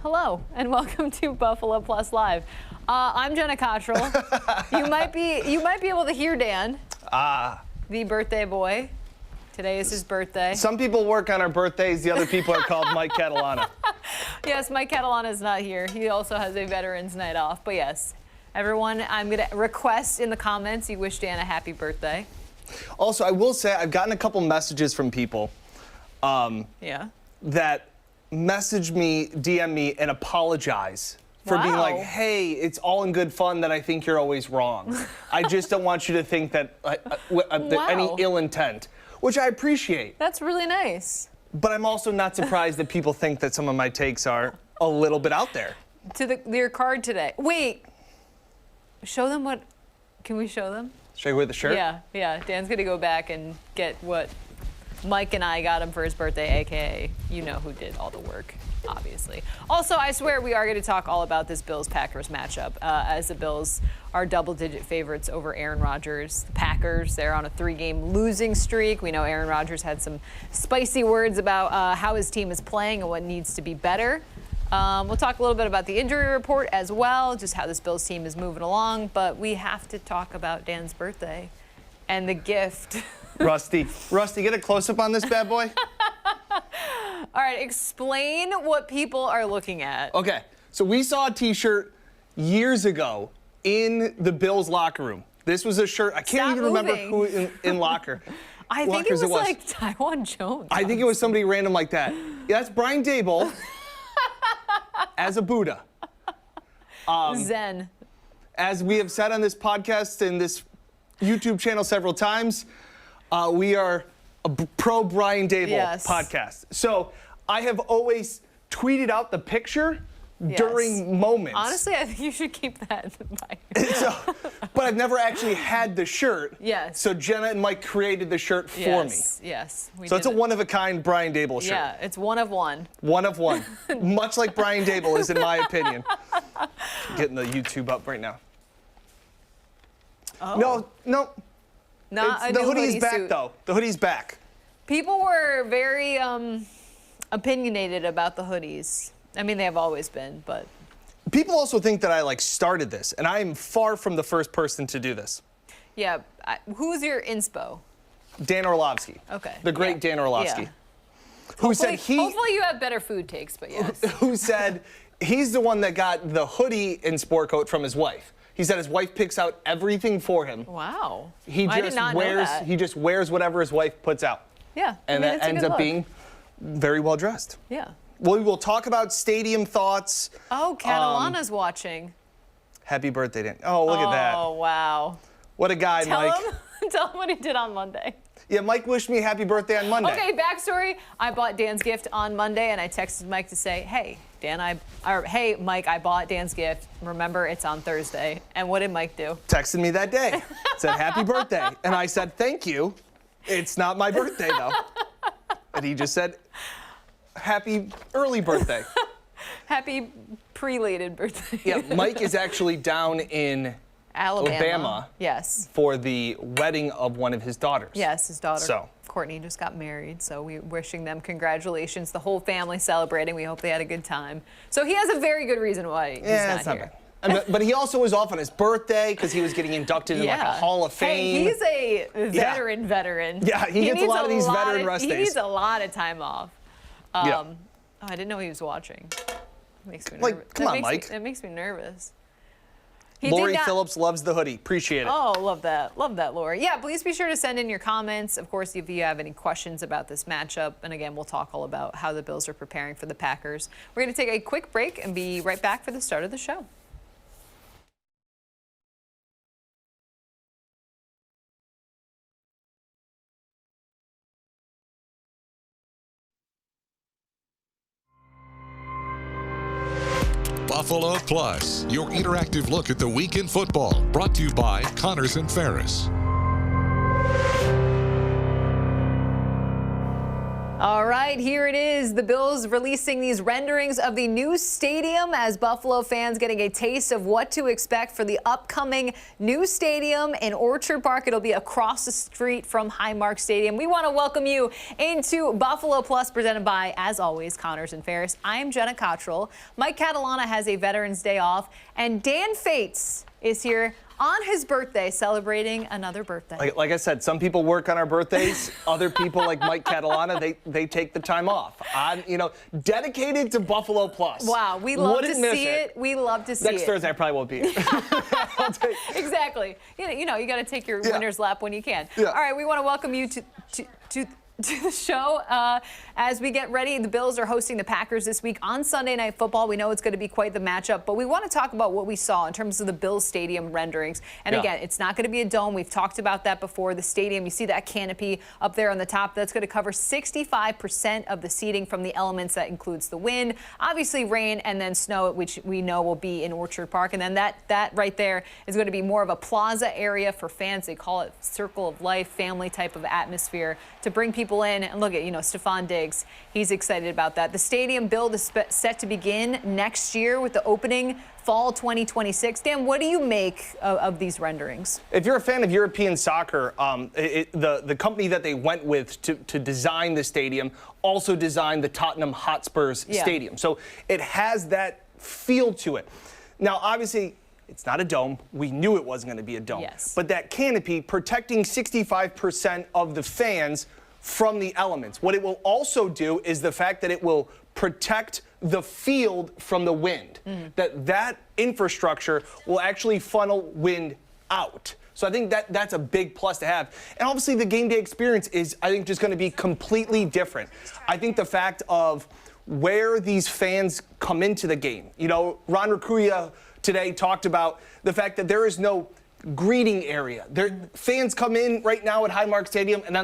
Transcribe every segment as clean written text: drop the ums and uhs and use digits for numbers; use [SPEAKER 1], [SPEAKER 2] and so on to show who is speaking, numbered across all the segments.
[SPEAKER 1] Hello, and welcome to Buffalo Plus Live. I'm Jenna Cottrell. You might be able to hear Dan, the birthday boy. Today is his birthday.
[SPEAKER 2] Some people work on our birthdays. The other people are called Mike Catalana.
[SPEAKER 1] Yes, Mike Catalana is not here. He also has a Veterans Night off. But yes, everyone, I'm going to request in the comments you wish Dan a happy birthday.
[SPEAKER 2] Also, I will say I've gotten a couple messages from people that message me, DM me, and apologize for being like, hey, it's all in good fun that I think you're always wrong. I just don't want you to think that any ill intent, which I appreciate.
[SPEAKER 1] That's really nice.
[SPEAKER 2] But I'm also not surprised that people think that some of my takes are a little bit out there.
[SPEAKER 1] To your card today. Wait, show them what, can we show them?
[SPEAKER 2] Should I wear the shirt?
[SPEAKER 1] Yeah. Dan's going to go back and get what Mike and I got him for his birthday, a.k.a. you know who did all the work, obviously. Also, I swear we are going to talk all about this Bills-Packers matchup, as the Bills are double-digit favorites over Aaron Rodgers. The Packers, they're on a 3-game losing streak. We know Aaron Rodgers had some spicy words about how his team is playing and what needs to be better. We'll talk a little bit about the injury report as well, just how this Bills team is moving along. But we have to talk about Dan's birthday and the gift.
[SPEAKER 2] Rusty, get a close-up on this bad boy.
[SPEAKER 1] All right, explain what people are looking at.
[SPEAKER 2] Okay, so we saw a T-shirt years ago in the Bills locker room. This was a shirt. I can't even remember who in locker.
[SPEAKER 1] I think it was like Taiwan Jones.
[SPEAKER 2] I think it was somebody random like that. Yeah, that's Brian Dable as a Buddha.
[SPEAKER 1] Zen.
[SPEAKER 2] As we have said on this podcast and this YouTube channel several times, we are a pro Brian Dable podcast. So I have always tweeted out the picture during moments.
[SPEAKER 1] Honestly, I think you should keep that by
[SPEAKER 2] but I've never actually had the shirt.
[SPEAKER 1] Yes.
[SPEAKER 2] So Jenna and Mike created the shirt for me.
[SPEAKER 1] Yes.
[SPEAKER 2] So it's a one-of-a-kind Brian Dable shirt.
[SPEAKER 1] Yeah, it's one of one.
[SPEAKER 2] One of one. Much like Brian Dable is, in my opinion. Getting the YouTube up right now.
[SPEAKER 1] Oh.
[SPEAKER 2] No. The hoodie's back, though. The hoodie's back.
[SPEAKER 1] People were very opinionated about the hoodies. I mean, they have always been, but.
[SPEAKER 2] People also think that I started this, and I am far from the first person to do this.
[SPEAKER 1] Yeah. Who's your inspo?
[SPEAKER 2] Dan Orlovsky.
[SPEAKER 1] Okay.
[SPEAKER 2] The great Dan Orlovsky.
[SPEAKER 1] Yeah.
[SPEAKER 2] Who said
[SPEAKER 1] hopefully you have better food takes, but yes.
[SPEAKER 2] Who said he's the one that got the hoodie and sport coat from his wife. He said his wife picks out everything for him.
[SPEAKER 1] Wow.
[SPEAKER 2] I did not know that. He just wears whatever his wife puts out.
[SPEAKER 1] Yeah.
[SPEAKER 2] And that ends up being very well dressed.
[SPEAKER 1] Yeah.
[SPEAKER 2] Well, we will talk about stadium thoughts.
[SPEAKER 1] Oh, Catalana's watching.
[SPEAKER 2] Happy birthday, Dan. Oh, look at that.
[SPEAKER 1] Oh, wow.
[SPEAKER 2] What a guy, Mike.
[SPEAKER 1] Tell him what he did on Monday.
[SPEAKER 2] Yeah, Mike wished me happy birthday on Monday.
[SPEAKER 1] Okay, backstory. I bought Dan's gift on Monday, and I texted Mike to say, hey, hey, Mike, I bought Dan's gift. Remember, it's on Thursday. And what did Mike do?
[SPEAKER 2] Texted me that day. Said, happy birthday. And I said, thank you. It's not my birthday, though. And he just said, happy early birthday.
[SPEAKER 1] Happy prelated birthday.
[SPEAKER 2] Yeah, Mike is actually down in Alabama.
[SPEAKER 1] Yes.
[SPEAKER 2] For the wedding of one of his daughters.
[SPEAKER 1] Yes, his daughter. Courtney just got married, so we're wishing them congratulations. The whole family celebrating. We hope they had a good time. So he has a very good reason why he's not here.
[SPEAKER 2] But he also was off on his birthday because he was getting inducted in a Hall of Fame.
[SPEAKER 1] Hey, he's a veteran.
[SPEAKER 2] Yeah, he gets a lot of these veteran rest days.
[SPEAKER 1] He needs a lot of time off. Oh, I didn't know he was watching. It makes me nervous.
[SPEAKER 2] Come on, Mike.
[SPEAKER 1] It makes me nervous.
[SPEAKER 2] Lori Phillips loves the hoodie. Appreciate it.
[SPEAKER 1] Oh, love that. Love that, Lori. Yeah, please be sure to send in your comments. Of course, if you have any questions about this matchup. And again, we'll talk all about how the Bills are preparing for the Packers. We're going to take a quick break and be right back for the start of the show.
[SPEAKER 3] Buffalo Plus, your interactive look at the week in football, brought to you by Connors and Ferris.
[SPEAKER 1] All right, here it is. The Bills releasing these renderings of the new stadium as Buffalo fans getting a taste of what to expect for the upcoming new stadium in Orchard Park. It'll be across the street from Highmark Stadium. We want to welcome you into Buffalo Plus, presented by, as always, Connors and Ferris. I am Jenna Cottrell. Mike Catalana has a Veterans Day off, and Dan Fetes is here on his birthday, celebrating another birthday.
[SPEAKER 2] Like I said, some people work on our birthdays. Other people, like Mike Catalana, they take the time off. I'm, dedicated to Buffalo Plus.
[SPEAKER 1] Wow, we love to see it. We love to see it.
[SPEAKER 2] Next Thursday, I probably won't be here.
[SPEAKER 1] Exactly. You got to take your winner's lap when you can.
[SPEAKER 2] Yeah.
[SPEAKER 1] All right, we want to welcome you to the show as we get ready. The Bills are hosting the Packers this week on Sunday Night Football. We know it's going to be quite the matchup, but we want to talk about what we saw in terms of the Bills stadium renderings. And again, it's not going to be a dome. We've talked about that before. The stadium, you see that canopy up there on the top, that's going to cover 65% of the seating from the elements. That includes the wind, obviously rain, and then snow, which we know will be in Orchard Park. And then that right there is going to be more of a plaza area for fans. They call it circle of life, family type of atmosphere to bring people in. And look at, Stephon Diggs, he's excited about that. The stadium build is set to begin next year with the opening fall 2026. Dan, what do you make of these renderings?
[SPEAKER 2] If you're a fan of European soccer, the company that they went with to design the stadium also designed the Tottenham Hotspur's stadium. So it has that feel to it. Now, obviously, it's not a dome. We knew it wasn't going to be a dome.
[SPEAKER 1] Yes.
[SPEAKER 2] But that canopy protecting 65% of the fans from the elements. What it will also do is the fact that it will protect the field from the wind. That infrastructure will actually funnel wind out. So I think that's a big plus to have. And obviously the game day experience is, I think, just going to be completely different. I think the fact of where these fans come into the game. Ron Raccuia today talked about the fact that there is no greeting area. Fans come in right now at Highmark Stadium and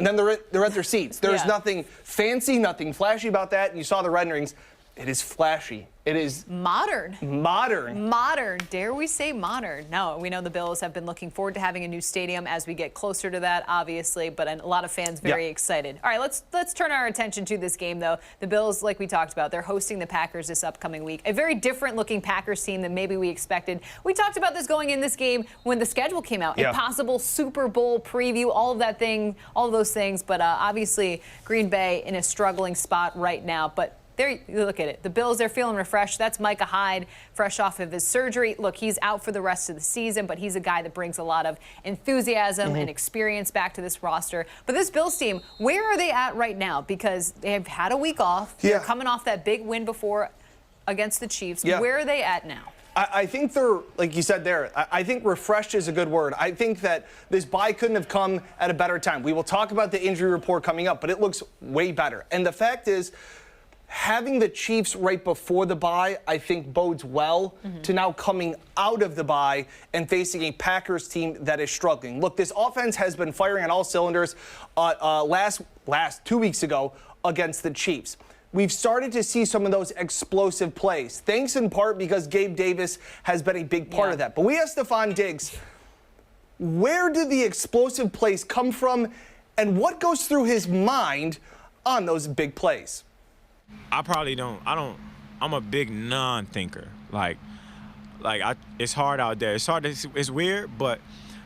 [SPEAKER 2] then they're at their seats. There's nothing fancy, nothing flashy about that. And you saw the renderings. It is flashy. It is
[SPEAKER 1] modern.
[SPEAKER 2] Modern.
[SPEAKER 1] Dare we say modern? No, we know the Bills have been looking forward to having a new stadium as we get closer to that, obviously, but a lot of fans very excited. All right, let's turn our attention to this game, though. The Bills, like we talked about, they're hosting the Packers this upcoming week. A very different-looking Packers team than maybe we expected. We talked about this going in this game when the schedule came out. A possible Super Bowl preview, all of those things, but obviously Green Bay in a struggling spot right now. But there, you look at it. The Bills, they're feeling refreshed. That's Micah Hyde, fresh off of his surgery. Look, he's out for the rest of the season, but he's a guy that brings a lot of enthusiasm and experience back to this roster. But this Bills team, where are they at right now? Because they've had a week off. They're coming off that big win before against the Chiefs. Where are they at now?
[SPEAKER 2] I think they're, like you said there, I think refreshed is a good word. I think that this bye couldn't have come at a better time. We will talk about the injury report coming up, but it looks way better. And the fact is, having the Chiefs right before the bye, I think bodes well to now coming out of the bye and facing a Packers team that is struggling. Look, this offense has been firing on all cylinders last 2 weeks ago against the Chiefs. We've started to see some of those explosive plays, thanks in part because Gabe Davis has been a big part of that. But we asked Stephon Diggs, where do the explosive plays come from and what goes through his mind on those big plays?
[SPEAKER 4] I probably don't. I'm a big non-thinker. It's hard out there. It's weird, but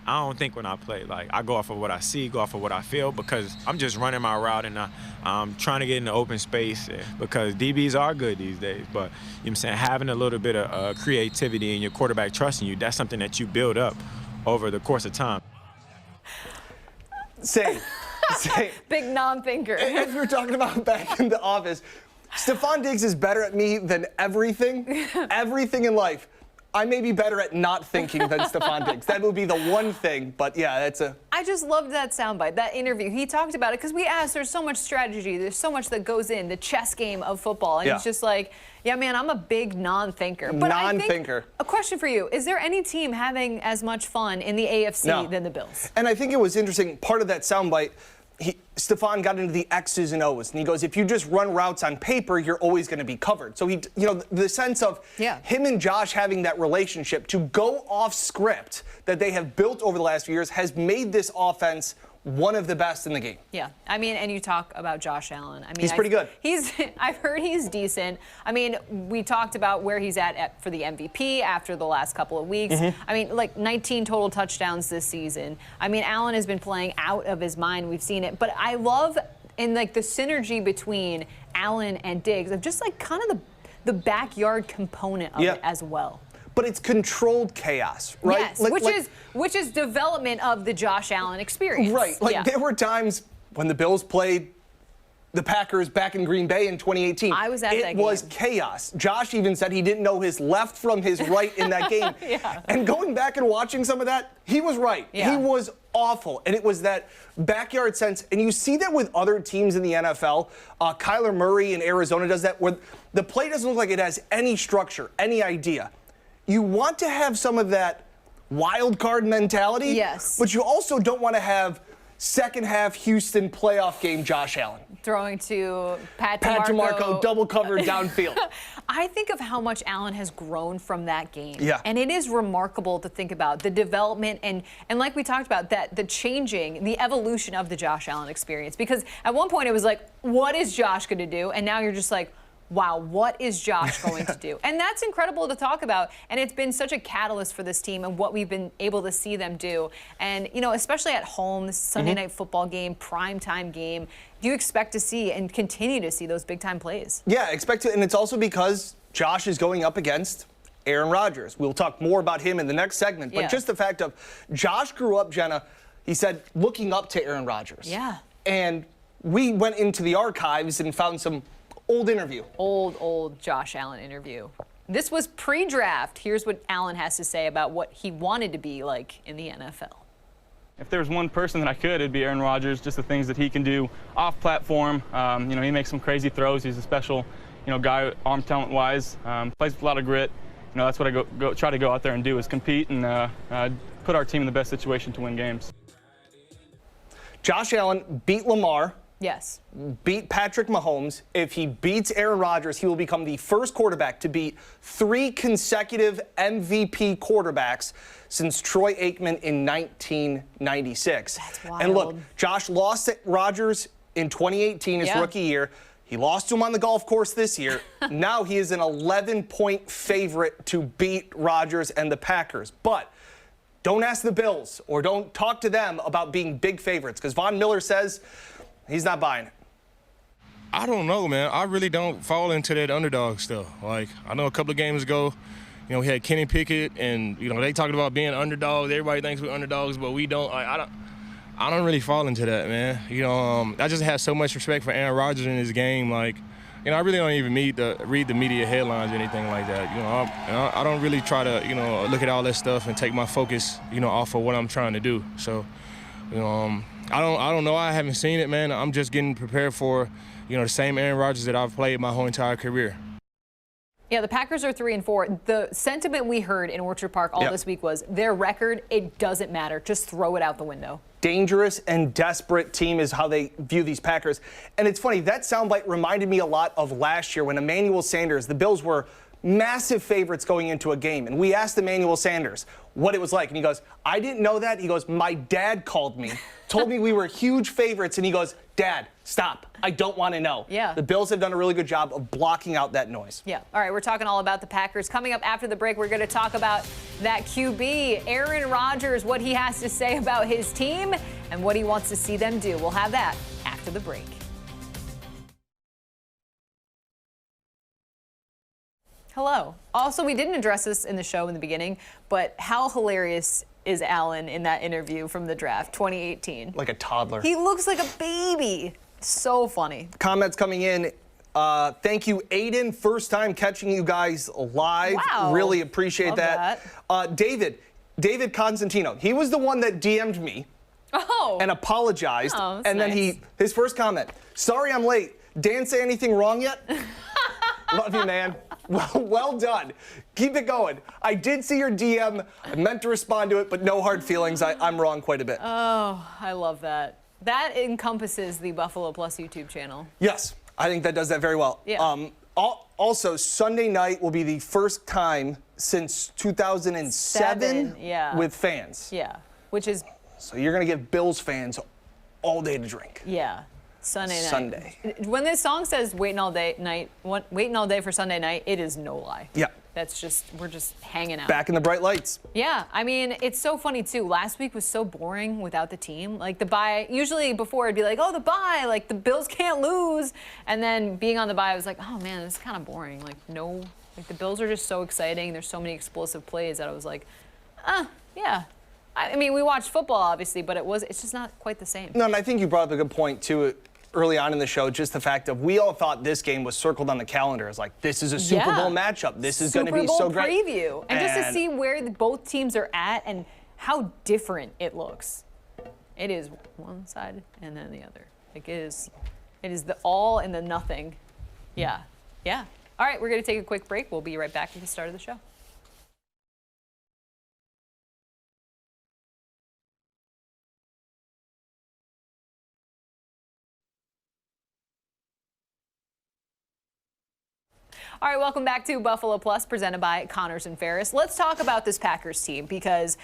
[SPEAKER 4] I don't think when I play. I go off of what I see, go off of what I feel, because I'm just running my route and I'm trying to get in the open space because DBs are good these days. But, I'm saying, having a little bit of creativity and your quarterback trusting you, that's something that you build up over the course of time.
[SPEAKER 2] Same.
[SPEAKER 1] Big non-thinker.
[SPEAKER 2] As we were talking about back in the office, Stephon Diggs is better at me than everything in life. I may be better at not thinking than Stephon Diggs. That would be the one thing, but
[SPEAKER 1] I just loved that soundbite, that interview. He talked about it because we asked, there's so much strategy, there's so much that goes in, the chess game of football. And it's just like, yeah, man, I'm a big non-thinker. But
[SPEAKER 2] non-thinker.
[SPEAKER 1] I think, a question for you, is there any team having as much fun in the AFC than the Bills?
[SPEAKER 2] And I think it was interesting, part of that soundbite, Stephon got into the X's and O's, and he goes, if you just run routes on paper, you're always going to be covered. So the sense of him and Josh having that relationship to go off script that they have built over the last few years has made this offense one of the best in the game.
[SPEAKER 1] Yeah, I mean, and you talk about Josh Allen. I mean,
[SPEAKER 2] he's pretty good.
[SPEAKER 1] I've heard he's decent. I mean, we talked about where he's at for the MVP after the last couple of weeks. I mean, like 19 total touchdowns this season. I mean, Allen has been playing out of his mind. We've seen it, but I love in like the synergy between Allen and Diggs of just like kind of the backyard component of it as well.
[SPEAKER 2] But it's controlled chaos, right?
[SPEAKER 1] Yes, which is development of the Josh Allen experience.
[SPEAKER 2] Right. Like there were times when the Bills played the Packers back in Green Bay in 2018.
[SPEAKER 1] I was at that game.
[SPEAKER 2] It was chaos. Josh even said he didn't know his left from his right in that game. And going back and watching some of that, he was right. He was awful. And it was that backyard sense. And you see that with other teams in the NFL. Kyler Murray in Arizona does that, where the play doesn't look like it has any structure, any idea. You want to have some of that wild card mentality.
[SPEAKER 1] Yes.
[SPEAKER 2] But you also don't want to have second half Houston playoff game Josh Allen.
[SPEAKER 1] Throwing to Pat
[SPEAKER 2] DeMarco, double covered downfield.
[SPEAKER 1] I think of how much Allen has grown from that game.
[SPEAKER 2] Yeah.
[SPEAKER 1] And it is remarkable to think about the development and like we talked about, that the changing, the evolution of the Josh Allen experience. Because at one point it was like, what is Josh going to do? And now you're just like, wow, what is Josh going to do? And that's incredible to talk about. And it's been such a catalyst for this team and what we've been able to see them do. And, you know, especially at home, this Sunday night football game, primetime game, you expect to see and continue to see those big-time plays.
[SPEAKER 2] Yeah, expect to. And it's also because Josh is going up against Aaron Rodgers. We'll talk more about him in the next segment. But just the fact of Josh grew up, Jenna, he said, looking up to Aaron Rodgers.
[SPEAKER 1] Yeah.
[SPEAKER 2] And we went into the archives and found some old interview.
[SPEAKER 1] Old Josh Allen interview. This was pre-draft. Here's what Allen has to say about what he wanted to be like in the NFL.
[SPEAKER 5] If there's one person that I could, it'd be Aaron Rodgers. Just the things that he can do off platform. You know, he makes some crazy throws. He's a special, you know, guy, arm talent wise. Plays with a lot of grit. You know, that's what I try to go out there and do, is compete and put our team in the best situation to win games.
[SPEAKER 2] Josh Allen beat Lamar.
[SPEAKER 1] Yes.
[SPEAKER 2] Beat Patrick Mahomes. If he beats Aaron Rodgers, he will become the first quarterback to beat 3 consecutive MVP quarterbacks since Troy Aikman in 1996.
[SPEAKER 1] That's wild.
[SPEAKER 2] And look, Josh lost at Rodgers in 2018, his rookie year. He lost to him on the golf course this year. Now he is an 11-point favorite to beat Rodgers and the Packers. But don't ask the Bills or don't talk to them about being big favorites, because Von Miller says he's not buying it.
[SPEAKER 6] I don't know, man. I really don't fall into that underdog stuff. Like, I know a couple of games ago, you know, we had Kenny Pickett, and, you know, they talked about being underdogs. Everybody thinks we're underdogs, but we don't. I don't really fall into that, man. You know, I just have so much respect for Aaron Rodgers in his game. Like, you know, I really don't even read the media headlines or anything like that. You know, I don't really try to, you know, look at all that stuff and take my focus, you know, off of what I'm trying to do. So, you know, I don't know. I haven't seen it, man. I'm just getting prepared for, you know, the same Aaron Rodgers that I've played my whole entire career.
[SPEAKER 1] Yeah, the Packers are 3-4. The sentiment we heard in Orchard Park all this week was their record, it doesn't matter. Just throw it out the window.
[SPEAKER 2] Dangerous and desperate team is how they view these Packers. And it's funny, that soundbite reminded me a lot of last year when Emmanuel Sanders, the Bills were massive favorites going into a game. And we asked Emmanuel Sanders what it was like. And he goes, I didn't know that. He goes, my dad called me, told me we were huge favorites. And he goes, Dad, stop. I don't want to know.
[SPEAKER 1] Yeah.
[SPEAKER 2] The Bills have done a really good job of blocking out that noise.
[SPEAKER 1] Yeah. All right, we're talking all about the Packers. Coming up after the break, we're going to talk about that QB, Aaron Rodgers, what he has to say about his team and what he wants to see them do. We'll have that after the break. Hello. Also, we didn't address this in the show in the beginning, but how hilarious is Allen in that interview from the draft, 2018?
[SPEAKER 2] Like a toddler.
[SPEAKER 1] He looks like a baby. So funny.
[SPEAKER 2] Comments coming in. Thank you, Aiden. First time catching you guys live.
[SPEAKER 1] Wow.
[SPEAKER 2] Really appreciate
[SPEAKER 1] Love
[SPEAKER 2] that. David Constantino. He was the one that DM'd me and apologized.
[SPEAKER 1] Oh,
[SPEAKER 2] and
[SPEAKER 1] nice.
[SPEAKER 2] then his first comment, sorry I'm late. Dan say anything wrong yet? Love you, man. Well done. Keep it going. I did see your DM. I meant to respond to it, but no hard feelings. I'm wrong quite a bit.
[SPEAKER 1] Oh, I love that. That encompasses the Buffalo Plus YouTube channel.
[SPEAKER 2] Yes, I think that does that very well.
[SPEAKER 1] Yeah.
[SPEAKER 2] Also, Sunday night will be the first time since 2007 with fans.
[SPEAKER 1] Yeah, which is...
[SPEAKER 2] So you're going to give Bills fans all day to drink.
[SPEAKER 1] Yeah. Sunday night.
[SPEAKER 2] Sunday.
[SPEAKER 1] When this song says waiting all day for Sunday night, it is no lie.
[SPEAKER 2] Yeah.
[SPEAKER 1] We're just hanging out.
[SPEAKER 2] Back in the bright lights.
[SPEAKER 1] Yeah, I mean, it's so funny too. Last week was so boring without the team. Like the bye, usually before it'd be like, oh, the bye, like the Bills can't lose. And then being on the bye, I was like, oh man, this is kind of boring. Like the Bills are just so exciting. There's so many explosive plays that I was like, yeah. I mean, we watched football obviously, but it's just not quite the same.
[SPEAKER 2] No, and I think you brought up a good point too. Early on in the show, just the fact of we all thought this game was circled on the calendar as like, this is a Super Bowl matchup. This is going to be so great.
[SPEAKER 1] Super Bowl preview. And just to see where both teams are at and how different it looks. It is one side and then the other. Like it is the all and the nothing. Yeah. Yeah. All right, we're going to take a quick break. We'll be right back at the start of the show. All right, welcome back to Buffalo Plus, presented by Connors and Ferris. Let's talk about this Packers team because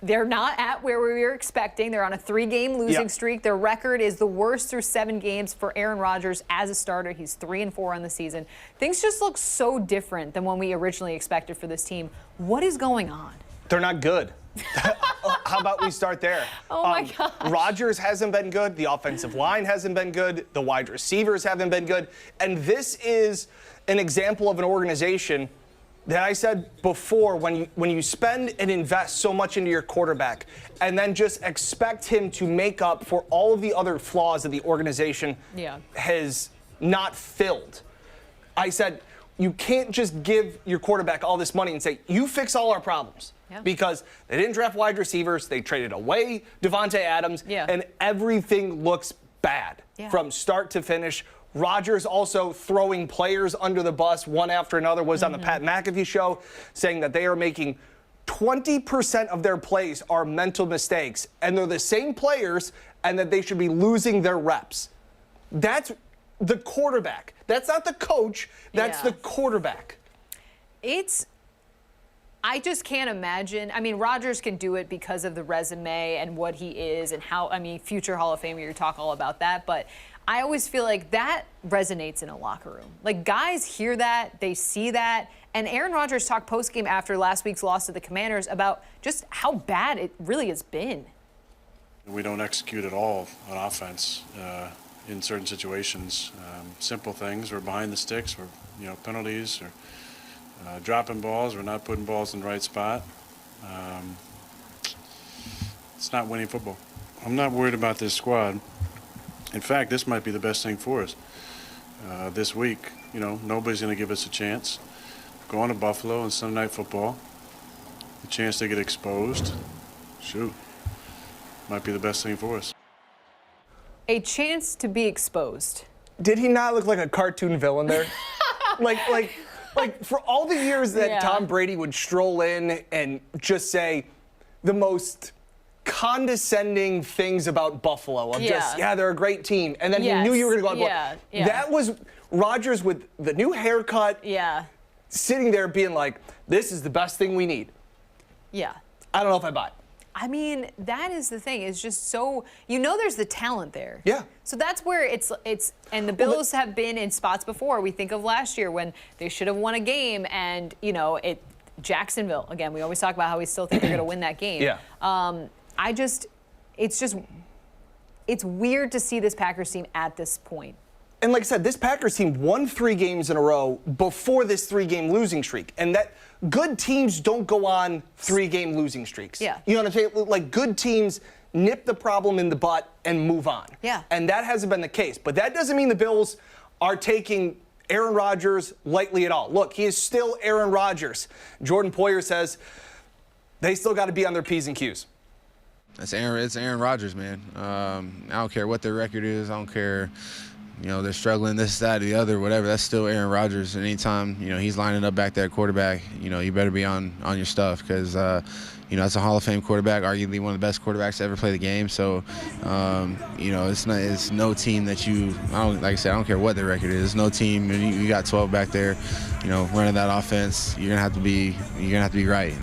[SPEAKER 1] they're not at where we were expecting. They're on a 3-game losing streak. Their record is the worst through 7 games for Aaron Rodgers as a starter. He's 3-4 on the season. Things just look so different than when we originally expected for this team. What is going on?
[SPEAKER 2] They're not good. How about we start there?
[SPEAKER 1] Oh, my gosh.
[SPEAKER 2] Rodgers hasn't been good. The offensive line hasn't been good. The wide receivers haven't been good. And this is an example of an organization that I said before, when you spend and invest so much into your quarterback and then just expect him to make up for all of the other flaws that the organization has not filled. I said, you can't just give your quarterback all this money and say, you fix all our problems. Yeah. Because they didn't draft wide receivers, they traded away Devontae Adams, and everything looks bad from start to finish. Rodgers also throwing players under the bus one after another, was on the Pat McAfee show saying that they are making 20% of their plays are mental mistakes, and they're the same players, and that they should be losing their reps. That's the quarterback. That's not the coach. That's the quarterback.
[SPEAKER 1] I just can't imagine. I mean, Rodgers can do it because of the resume and what he is and how, I mean, future Hall of Famer, you talk all about that, but I always feel like that resonates in a locker room. Like, guys hear that, they see that, and Aaron Rodgers talked postgame after last week's loss to the Commanders about just how bad it really has been.
[SPEAKER 7] We don't execute at all on offense in certain situations. Simple things, we're behind the sticks, we're, penalties, or dropping balls, we're not putting balls in the right spot. It's not winning football. I'm not worried about this squad. In fact, this might be the best thing for us this week. Nobody's going to give us a chance. Go on to Buffalo and Sunday Night Football. The chance to get exposed. Shoot. Might be the best thing for us.
[SPEAKER 1] A chance to be exposed.
[SPEAKER 2] Did he not look like a cartoon villain there? like for all the years that Tom Brady would stroll in and just say the most condescending things about Buffalo of they're a great team, and then he knew you were going to go out. That was Rodgers with the new haircut, sitting there being like, this is the best thing we need. I don't know if I buy it.
[SPEAKER 1] I mean, that is the thing. It's just so, there's the talent there. So that's where it's and the Bills have been in spots before. We think of last year when they should have won a game, and Jacksonville, again, we always talk about how we still think they're going to win that game. It's weird to see this Packers team at this point.
[SPEAKER 2] And like I said, this Packers team won 3 games in a row before this 3-game losing streak. And that good teams don't go on 3-game losing streaks. You know what I'm saying? Like, good teams nip the problem in the butt and move on. And that hasn't been the case. But that doesn't mean the Bills are taking Aaron Rodgers lightly at all. Look, he is still Aaron Rodgers. Jordan Poyer says they still got to be on their P's and Q's.
[SPEAKER 8] It's Aaron Rodgers, man. I don't care what their record is. I don't care, they're struggling this, that, or the other, whatever. That's still Aaron Rodgers. And anytime, he's lining up back there at quarterback, you better be on your stuff because, that's a Hall of Fame quarterback, arguably one of the best quarterbacks to ever play the game. So, it's no team that like I said, I don't care what their record is. It's no team. You got 12 back there, running that offense. You're gonna have to be right.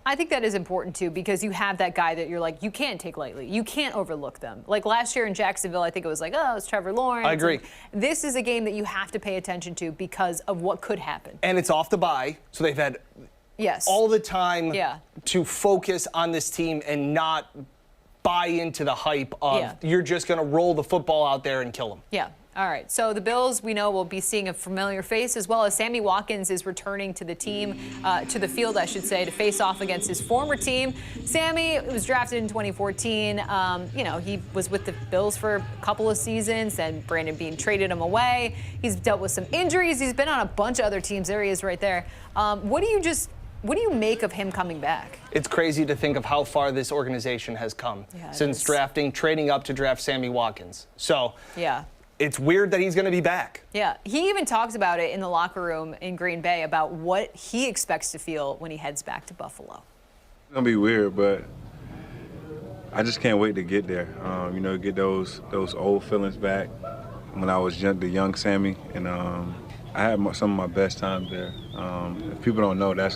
[SPEAKER 1] I think that is important, too, because you have that guy that you're like, you can't take lightly. You can't overlook them. Like last year in Jacksonville, I think it was like, oh, it's Trevor Lawrence.
[SPEAKER 2] I agree.
[SPEAKER 1] And this is a game that you have to pay attention to because of what could happen.
[SPEAKER 2] And it's off the bye, so they've had all the time to focus on this team and not buy into the hype of you're just going to roll the football out there and kill them.
[SPEAKER 1] Yeah. All right. So the Bills, we know, will be seeing a familiar face, as well as Sammy Watkins is returning to the team, to the field, I should say, to face off against his former team. Sammy was drafted in 2014. You know, he was with the Bills for a couple of seasons, and Brandon Beane traded him away. He's dealt with some injuries. He's been on a bunch of other teams. There he is right there. What do you make of him coming back?
[SPEAKER 2] It's crazy to think of how far this organization has come since trading up to draft Sammy Watkins. So it's weird that he's going to be back.
[SPEAKER 1] Yeah, he even talks about it in the locker room in Green Bay about what he expects to feel when he heads back to Buffalo.
[SPEAKER 9] It's going to be weird, but I just can't wait to get there. You know, get those old feelings back when I was the young Sammy, and I had some of my best times there. If people don't know, that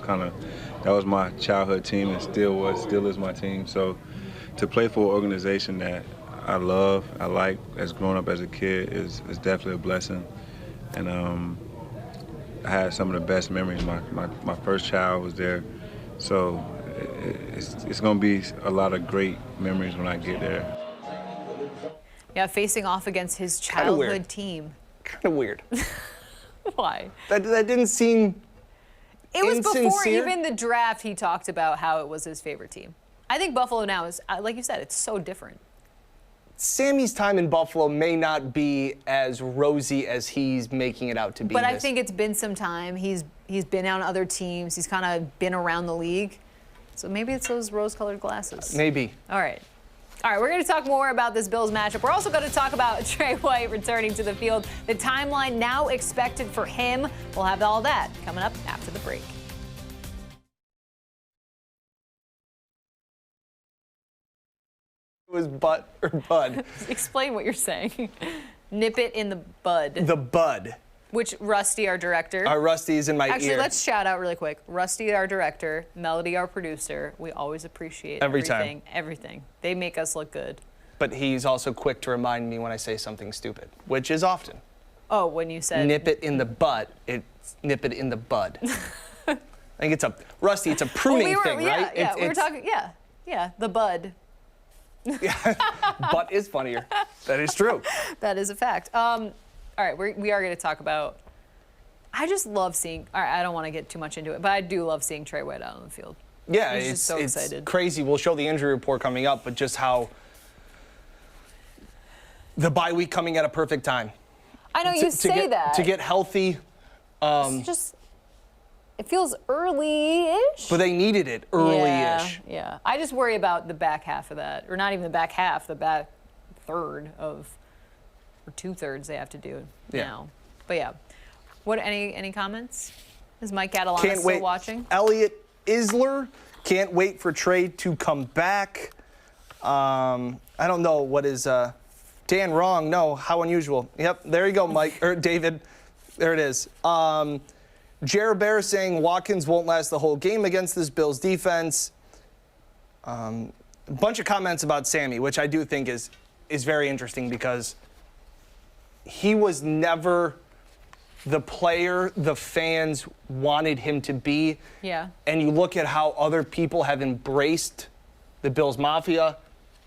[SPEAKER 9] was my childhood team and still is my team. So to play for an organization that I like, as growing up as a kid is definitely a blessing. And I had some of the best memories. My first child was there. So it's going to be a lot of great memories when I get there.
[SPEAKER 1] Yeah, facing off against his childhood team.
[SPEAKER 2] Kind of weird.
[SPEAKER 1] Why?
[SPEAKER 2] That didn't seem
[SPEAKER 1] It was
[SPEAKER 2] insincere.
[SPEAKER 1] Before even the draft, he talked about how it was his favorite team. I think Buffalo now is, like you said, it's so different.
[SPEAKER 2] Sammy's time in Buffalo may not be as rosy as he's making it out to be.
[SPEAKER 1] But I think it's been some time. He's been on other teams. He's kind of been around the league. So maybe it's those rose-colored glasses.
[SPEAKER 2] Maybe.
[SPEAKER 1] All right. All right, we're going to talk more about this Bills matchup. We're also going to talk about Trey White returning to the field. The timeline now expected for him. We'll have all that coming up after the break.
[SPEAKER 2] It was butt or bud.
[SPEAKER 1] Explain what you're saying. Nip it in the bud.
[SPEAKER 2] The bud.
[SPEAKER 1] Which Rusty, our director.
[SPEAKER 2] Our Rusty is in my ear.
[SPEAKER 1] Actually, let's shout out really quick. Rusty, our director, Melody, our producer. We always appreciate everything. Everything. They make us look good.
[SPEAKER 2] But he's also quick to remind me when I say something stupid, which is often.
[SPEAKER 1] Oh, when you said
[SPEAKER 2] nip it in the butt, it's nip it in the bud. I think it's Rusty, it's a pruning thing, right?
[SPEAKER 1] Yeah, we were talking, the bud.
[SPEAKER 2] Yeah, butt is funnier. That is true.
[SPEAKER 1] That is a fact. All right, we are going to talk about. I just love seeing. All right, I don't want to get too much into it, but I do love seeing Trey White out on the field.
[SPEAKER 2] Yeah,
[SPEAKER 1] I'm just so excited.
[SPEAKER 2] Crazy. We'll show the injury report coming up, but just how the bye week coming at a perfect time.
[SPEAKER 1] I know you say that
[SPEAKER 2] to get healthy.
[SPEAKER 1] It's just. It feels early-ish.
[SPEAKER 2] But they needed it early-ish.
[SPEAKER 1] Yeah. I just worry about the back half of that, or not even the back half, the back third of. Or 2/3 they have to do now. But yeah. What any comments? Is Mike Catalana still watching?
[SPEAKER 2] Elliot Isler, can't wait for Trey to come back. I don't know what is Dan wrong. No, how unusual. Yep, there you go, Mike or David. There it is. Jared Bear saying Watkins won't last the whole game against this Bills defense. A bunch of comments about Sammy, which I do think is very interesting because he was never the player the fans wanted him to be.
[SPEAKER 1] Yeah.
[SPEAKER 2] And you look at how other people have embraced the Bills Mafia.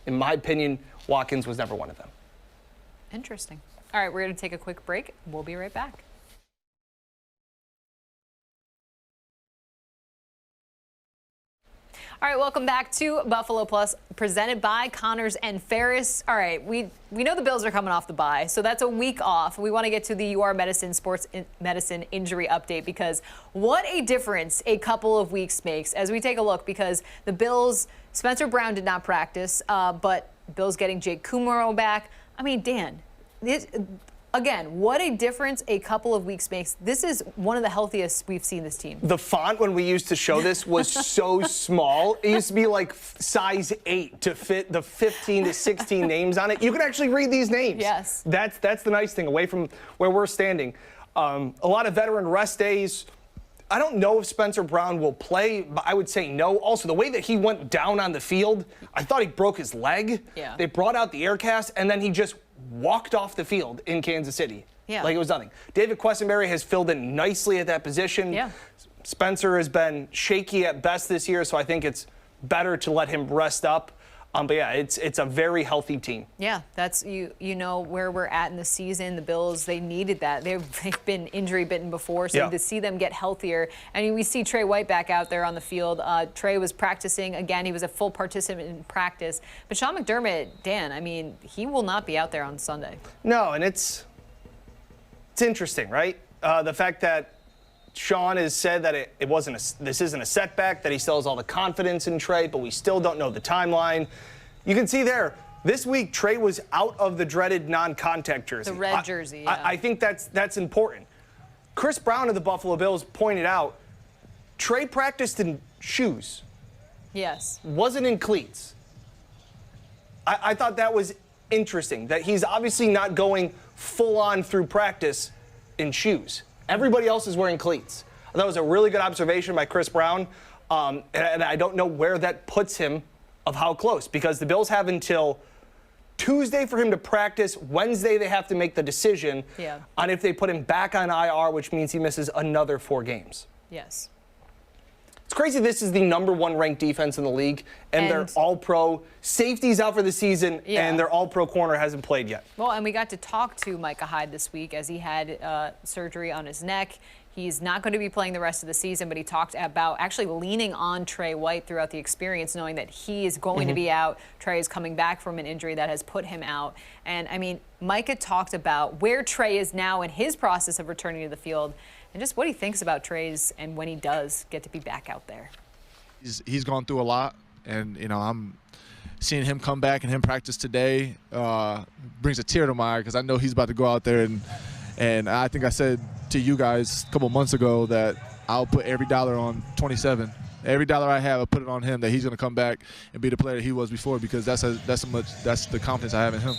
[SPEAKER 2] In my opinion, Watkins was never one of them.
[SPEAKER 1] Interesting. All right, we're going to take a quick break. We'll be right back. All right, welcome back to Buffalo Plus, presented by Connors and Ferris. All right, we know the Bills are coming off the bye, so that's a week off. We want to get to the UR Medicine Sports Medicine injury update because what a difference a couple of weeks makes as we take a look because the Bills, Spencer Brown did not practice, but Bills getting Jake Kumaro back. I mean, Dan, again, what a difference a couple of weeks makes. This is one of the healthiest we've seen this team.
[SPEAKER 2] The font when we used to show this was so small. It used to be like size 8 to fit the 15 to 16 names on it. You can actually read these names.
[SPEAKER 1] Yes.
[SPEAKER 2] That's the nice thing, away from where we're standing. A lot of veteran rest days. I don't know if Spencer Brown will play, but I would say no. Also, the way that he went down on the field, I thought he broke his leg.
[SPEAKER 1] Yeah.
[SPEAKER 2] They brought out the air cast, and then he just walked off the field in Kansas City.
[SPEAKER 1] Yeah.
[SPEAKER 2] Like it was nothing. David Quessenberry has filled in nicely at that position.
[SPEAKER 1] Yeah.
[SPEAKER 2] Spencer has been shaky at best this year, so I think it's better to let him rest up. But yeah, it's a very healthy team.
[SPEAKER 1] Yeah, that's you know where we're at in the season. The Bills, they needed that. They've been injury bitten before, so to see them get healthier. I mean, we see Trey White back out there on the field. Trey was practicing again. He was a full participant in practice. But Sean McDermott, Dan, I mean, he will not be out there on Sunday.
[SPEAKER 2] No, and it's interesting, right? The fact that Sean has said that this isn't a setback, that he still has all the confidence in Trey, but we still don't know the timeline. You can see there, this week Trey was out of the dreaded non-contact jersey.
[SPEAKER 1] The red jersey, yeah.
[SPEAKER 2] I think that's important. Chris Brown of the Buffalo Bills pointed out, Trey practiced in shoes.
[SPEAKER 1] Yes.
[SPEAKER 2] Wasn't in cleats. I thought that was interesting, that he's obviously not going full on through practice in shoes. Everybody else is wearing cleats. That was a really good observation by Chris Brown, and I don't know where that puts him of how close, because the Bills have until Tuesday for him to practice. Wednesday they have to make the decision on if they put him back on IR, which means he misses another 4 games.
[SPEAKER 1] Yes.
[SPEAKER 2] It's crazy this is the #1 ranked defense in the league, and they're all-pro. Safety's out for the season, and their all-pro corner hasn't played yet.
[SPEAKER 1] Well, and we got to talk to Micah Hyde this week as he had surgery on his neck. He's not going to be playing the rest of the season, but he talked about actually leaning on Trey White throughout the experience, knowing that he is going to be out. Trey is coming back from an injury that has put him out. And, I mean, Micah talked about where Trey is now in his process of returning to the field and just what he thinks about Trey's and when he does get to be back out there.
[SPEAKER 10] He's gone through a lot, and, you know, I'm seeing him come back and him practice today brings a tear to my eye, because I know he's about to go out there, and I think I said to you guys a couple months ago that I'll put every dollar on 27. Every dollar I have, I'll put it on him, that he's going to come back and be the player that he was before, because that's the confidence I have in him.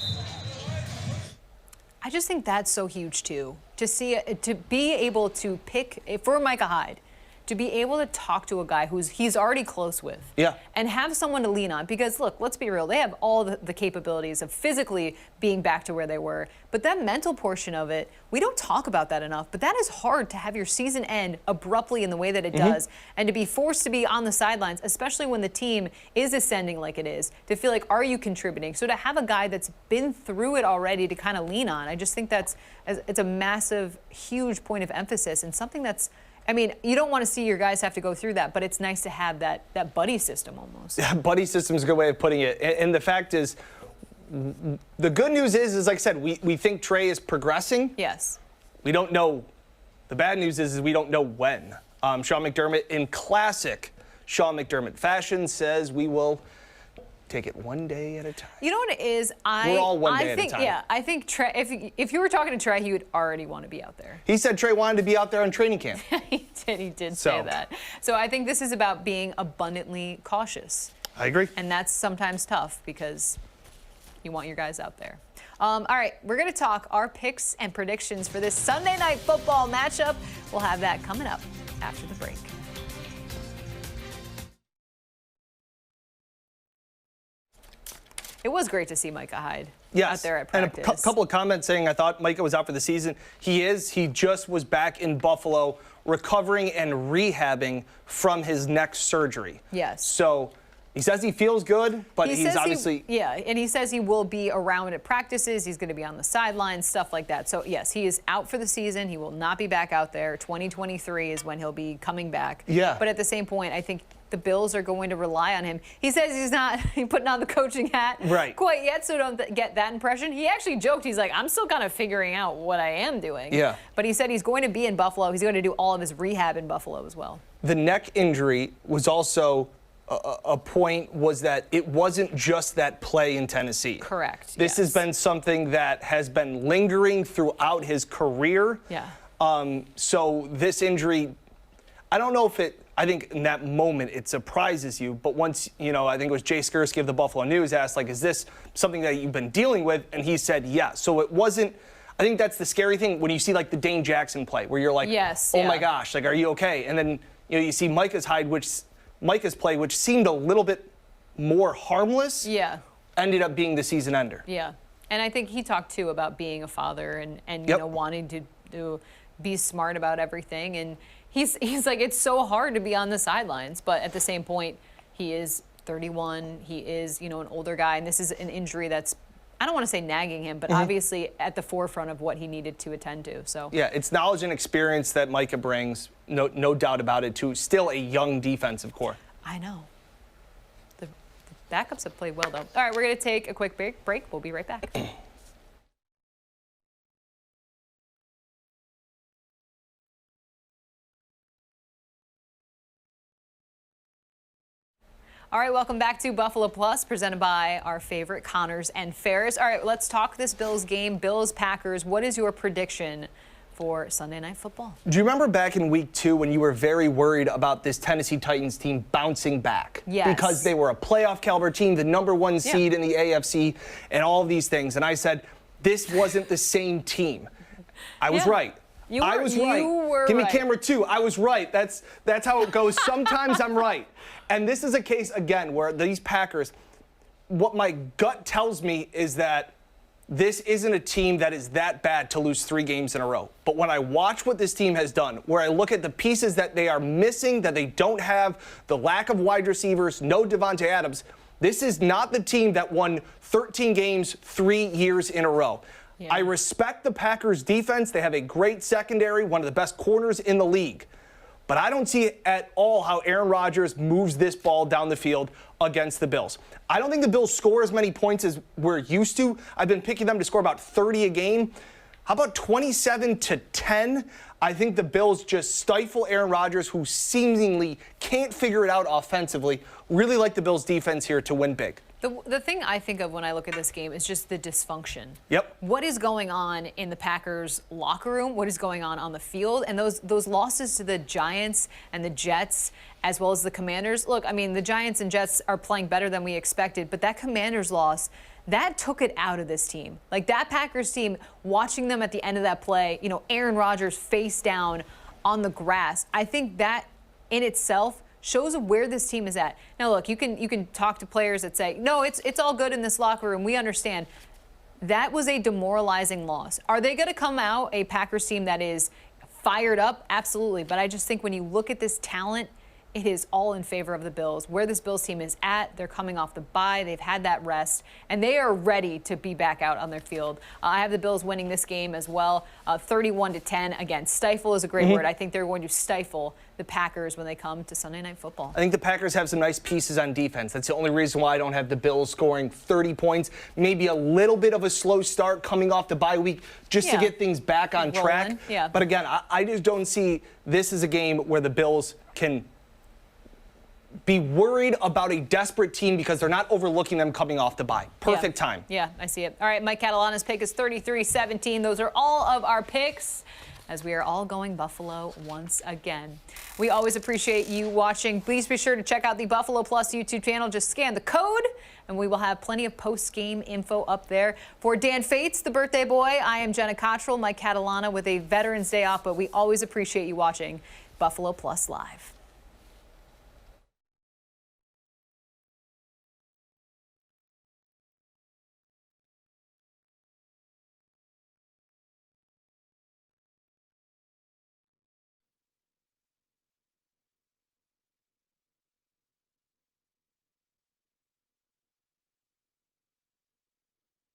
[SPEAKER 1] I just think that's so huge too. To be able to pick for Micah Hyde, to be able to talk to a guy he's already close with, and have someone to lean on. Because look, let's be real, they have all the capabilities of physically being back to where they were, but that mental portion of it, we don't talk about that enough. But that is hard, to have your season end abruptly in the way that it does, and to be forced to be on the sidelines, especially when the team is ascending like it is, to feel like, are you contributing? So to have a guy that's been through it already to kind of lean on, I just think it's a massive, huge point of emphasis, and something that's, I mean, you don't want to see your guys have to go through that, but it's nice to have that buddy system almost. Yeah,
[SPEAKER 2] buddy system is a good way of putting it. And the fact is, the good news is like I said, we think Trey is progressing.
[SPEAKER 1] Yes.
[SPEAKER 2] We don't know. The bad news is we don't know when. Sean McDermott, in classic Sean McDermott fashion, says we will take it one day at a time.
[SPEAKER 1] You know what it is?
[SPEAKER 2] We're all one day at a time.
[SPEAKER 1] Yeah, I think Trey, if you were talking to Trey, he would already want to be out there.
[SPEAKER 2] He said Trey wanted to be out there on training camp.
[SPEAKER 1] He did say that. So I think this is about being abundantly cautious.
[SPEAKER 2] I agree.
[SPEAKER 1] And that's sometimes tough, because you want your guys out there. All right, we're going to talk our picks and predictions for this Sunday night football matchup. We'll have that coming up after the break. It was great to see Micah Hyde out there at practice.
[SPEAKER 2] And a couple of comments saying I thought Micah was out for the season. He is. He just was back in Buffalo recovering and rehabbing from his neck surgery.
[SPEAKER 1] Yes.
[SPEAKER 2] So he says he feels good, but he's obviously...
[SPEAKER 1] and he says he will be around at practices. He's going to be on the sidelines, stuff like that. So, yes, he is out for the season. He will not be back out there. 2023 is when he'll be coming back.
[SPEAKER 2] Yeah.
[SPEAKER 1] But at the same point, I think the Bills are going to rely on him. He says he's not putting on the coaching hat quite yet, so don't get that impression. He actually joked. He's like, I'm still kind of figuring out what I am doing.
[SPEAKER 2] Yeah.
[SPEAKER 1] But he said he's going to be in Buffalo. He's going to do all of his rehab in Buffalo as well.
[SPEAKER 2] The neck injury was also a point, was that it wasn't just that play in Tennessee.
[SPEAKER 1] Correct.
[SPEAKER 2] This has been something that has been lingering throughout his career.
[SPEAKER 1] Yeah.
[SPEAKER 2] So this injury, I don't know if I think in that moment it surprises you, but once, I think it was Jay Skursky of the Buffalo News asked, like, is this something that you've been dealing with? And he said, yeah. So it wasn't, I think that's the scary thing when you see like the Dane Jackson play, where you're like, my gosh, like, are you okay? And then you see Micah's play, which seemed a little bit more harmless.
[SPEAKER 1] Yeah.
[SPEAKER 2] Ended up being the season ender.
[SPEAKER 1] Yeah. And I think he talked too about being a father and you know, wanting to be smart about everything. And he's like, it's so hard to be on the sidelines, but at the same point, he is 31. He is, you know, an older guy, and this is an injury that's, I don't want to say nagging him, but obviously at the forefront of what he needed to attend to. So
[SPEAKER 2] yeah, it's knowledge and experience that Micah brings, no doubt about it, to still a young defensive core.
[SPEAKER 1] I know. The backups have played well, though. All right, we're going to take a quick break. We'll be right back. All right, welcome back to Buffalo Plus, presented by our favorite Connors and Ferris. All right, let's talk this Bills game. Bills-Packers, what is your prediction for Sunday Night Football?
[SPEAKER 2] Do you remember back in week 2 when you were very worried about this Tennessee Titans team bouncing back?
[SPEAKER 1] Yes.
[SPEAKER 2] Because they were a playoff caliber team, the #1 seed in the AFC, and all of these things. And I said, this wasn't the same team. I was right. I was right. Give me camera 2. I was right. That's how it goes. Sometimes I'm right. And this is a case, again, where these Packers, what my gut tells me is that this isn't a team that is that bad to lose 3 games in a row. But when I watch what this team has done, where I look at the pieces that they are missing, that they don't have, the lack of wide receivers, no Devontae Adams, this is not the team that won 13 games 3 years in a row. Yeah. I respect the Packers defense. They have a great secondary, one of the best corners in the league. But I don't see at all how Aaron Rodgers moves this ball down the field against the Bills. I don't think the Bills score as many points as we're used to. I've been picking them to score about 30 a game. How about 27-10? I think the Bills just stifle Aaron Rodgers, who seemingly can't figure it out offensively. Really like the Bills defense here to win big.
[SPEAKER 1] The thing I think of when I look at this game is just the dysfunction.
[SPEAKER 2] Yep.
[SPEAKER 1] What is going on in the Packers locker room? What is going on the field? And those losses to the Giants and the Jets, as well as the Commanders. Look, I mean, the Giants and Jets are playing better than we expected, but that Commanders loss, that took it out of this team. Like, that Packers team, watching them at the end of that play, you know, Aaron Rodgers face down on the grass, I think that in itself shows where this team is at. Now, look, you can talk to players that say, no, it's all good in this locker room. We understand. That was a demoralizing loss. Are they going to come out a Packers team that is fired up? Absolutely. But I just think when you look at this talent, it is all in favor of the Bills. Where this Bills team is at, they're coming off the bye. They've had that rest, and they are ready to be back out on their field. I have the Bills winning this game as well, 31-10. Again, stifle is a great word. I think they're going to stifle the Packers when they come to Sunday Night Football.
[SPEAKER 2] I think the Packers have some nice pieces on defense. That's the only reason why I don't have the Bills scoring 30 points. Maybe a little bit of a slow start coming off the bye week just to get things back on track.
[SPEAKER 1] Yeah.
[SPEAKER 2] But again, I just don't see this as a game where the Bills can be worried about a desperate team because they're not overlooking them coming off the bye. Perfect time.
[SPEAKER 1] Yeah, I see it. All right, Mike Catalana's pick is 33-17. Those are all of our picks, as we are all going Buffalo once again. We always appreciate you watching. Please be sure to check out the Buffalo Plus YouTube channel. Just scan the code, and we will have plenty of post-game info up there. For Dan Fetes, the birthday boy, I am Jenna Cottrell, Mike Catalana with a Veterans Day off, but we always appreciate you watching Buffalo Plus Live.